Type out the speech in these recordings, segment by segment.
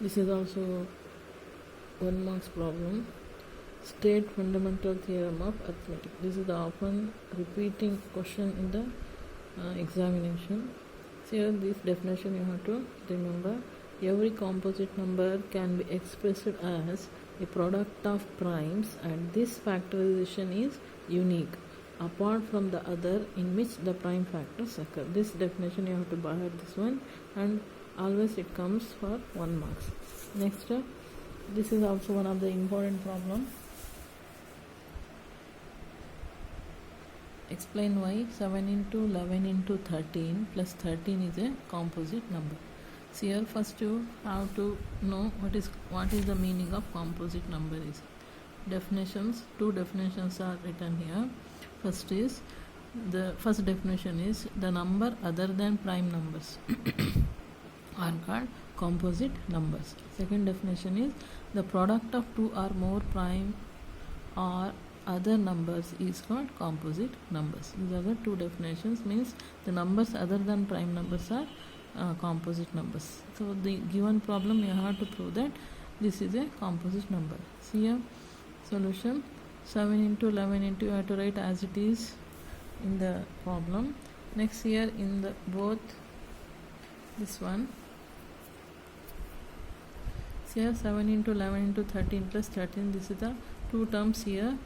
This is also 1 marks problem. State fundamental theorem of arithmetic. This is the often repeating question in the examination. So here this definition you have to remember. Every composite number can be expressed as a product of primes, and this factorization is unique apart from the other in which the prime factors occur. This definition you have to buy this one, and always it comes for 1 marks. Next, this is also one of the important problem. Explain why 7 into 11 into 13 plus 13 is a composite number. So here first you have to know what is the meaning of composite number is. Definitions, 2 definitions are written here. The first definition is the number other than prime numbers are called composite numbers. Second definition is the product of 2 or more prime or other numbers is called composite numbers. These are the 2 definitions, means the numbers other than prime numbers are composite numbers. So the given problem you have to prove that this is a composite number. See here, solution 7 into 11 into you have to write as it is in the problem. Next here in the both this one, see here 7 into 11 into 13 plus 13, this is the 2 terms here.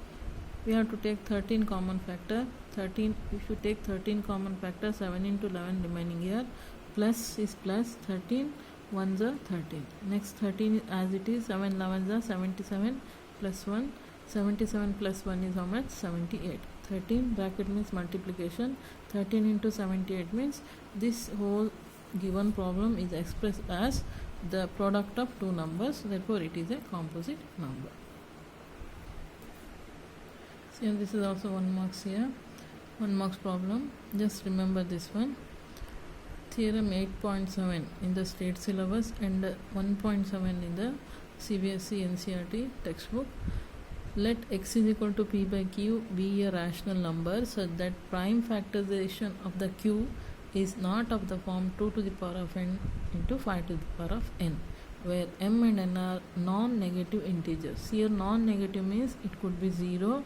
We have to take 13 common factor. 13, if you take 13 common factor, 7 into 11 remaining here, plus is plus, 13 1s are 13. Next 13 as it is, 7 11s are 77 plus 1, 77 plus 1 is how much? 78. 13 bracket means multiplication. 13 into 78 means this whole given problem is expressed as the product of 2 numbers, therefore it is a composite number. So this is also 1 marks here, 1 marks problem. Just remember this one. Theorem 8.7 in the state syllabus and 1.7 in the CBSE NCERT textbook. Let x is equal to p by q be a rational number such that prime factorization of the q is not of the form 2 to the power of n into 5 to the power of n, where m and n are non-negative integers. Here non-negative means it could be 0,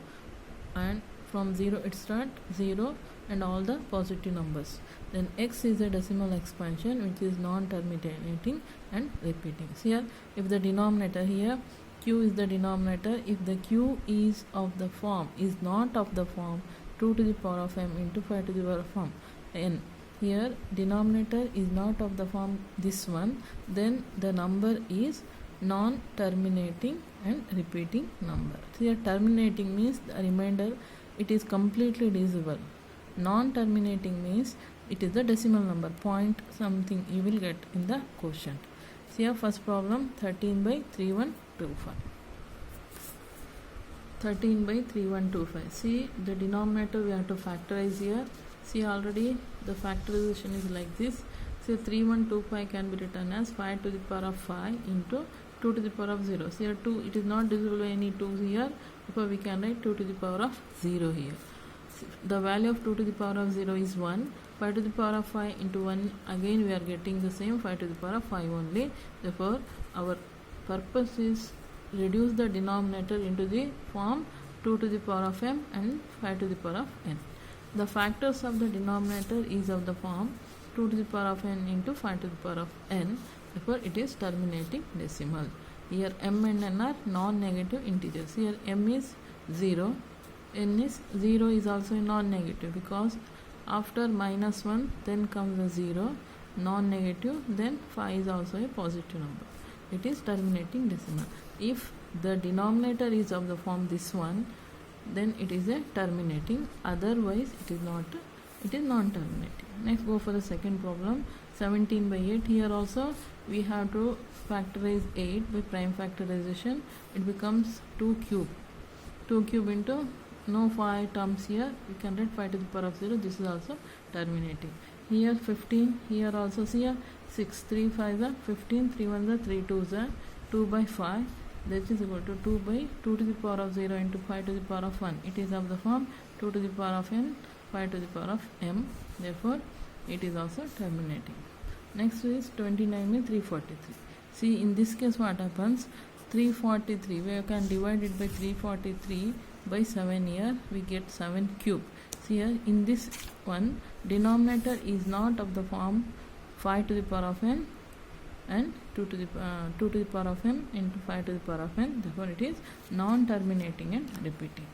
and from 0 it starts 0 and all the positive numbers. Then x is a decimal expansion which is non-terminating and repeating. So here if the denominator here q is the denominator, if the q is of the form, is not of the form 2 to the power of m into 5 to the power of n, here denominator is not of the form this one, then the number is non-terminating and repeating number. So here terminating means the remainder it is completely divisible. Non-terminating means it is the decimal number, point something you will get in the quotient. So here first problem 13 by 3125. 13 by 3125. See the denominator we have to factorize here. See already the factorization is like this. So 3125 can be written as 5 to the power of 5 into 2 to the power of 0. So here 2, it is not divisible by any 2 here, therefore we can write 2 to the power of 0 here. The value of 2 to the power of 0 is 1. 5 to the power of 5 into 1, again we are getting the same 5 to the power of 5 only. Therefore our purpose is reduce the denominator into the form 2 to the power of m and 5 to the power of n. The factors of the denominator is of the form 2 to the power of n into 5 to the power of n, therefore it is terminating decimal. Here m and n are non-negative integers. Here m is 0, n is 0 is also non-negative because after minus 1 then comes the 0, non-negative, then 5 is also a positive number. It is terminating decimal. If the denominator is of the form this one, then it is a terminating, otherwise it is not, it is non-terminating. Next go for the second problem, 17 by 8. Here also we have to factorize 8 by prime factorization. It becomes 2 cube. 2 cube into no 5 terms here, we can write 5 to the power of 0. This is also terminating. Here 15, here also see here 6, 3 5 are 15, 3 1 are 3 2s are 2 by 5, that is equal to 2 by 2 to the power of 0 into 5 to the power of 1. It is of the form 2 to the power of n, 5 to the power of m, therefore it is also terminating. Next is 29 by 343. See, in this case what happens, 343, we can divide it by 343 by 7 here, we get 7 cube. See here, in this one, denominator is not of the form 5 to the power of n and 2 to the power of n into 5 to the power of n, therefore it is non-terminating and repeating.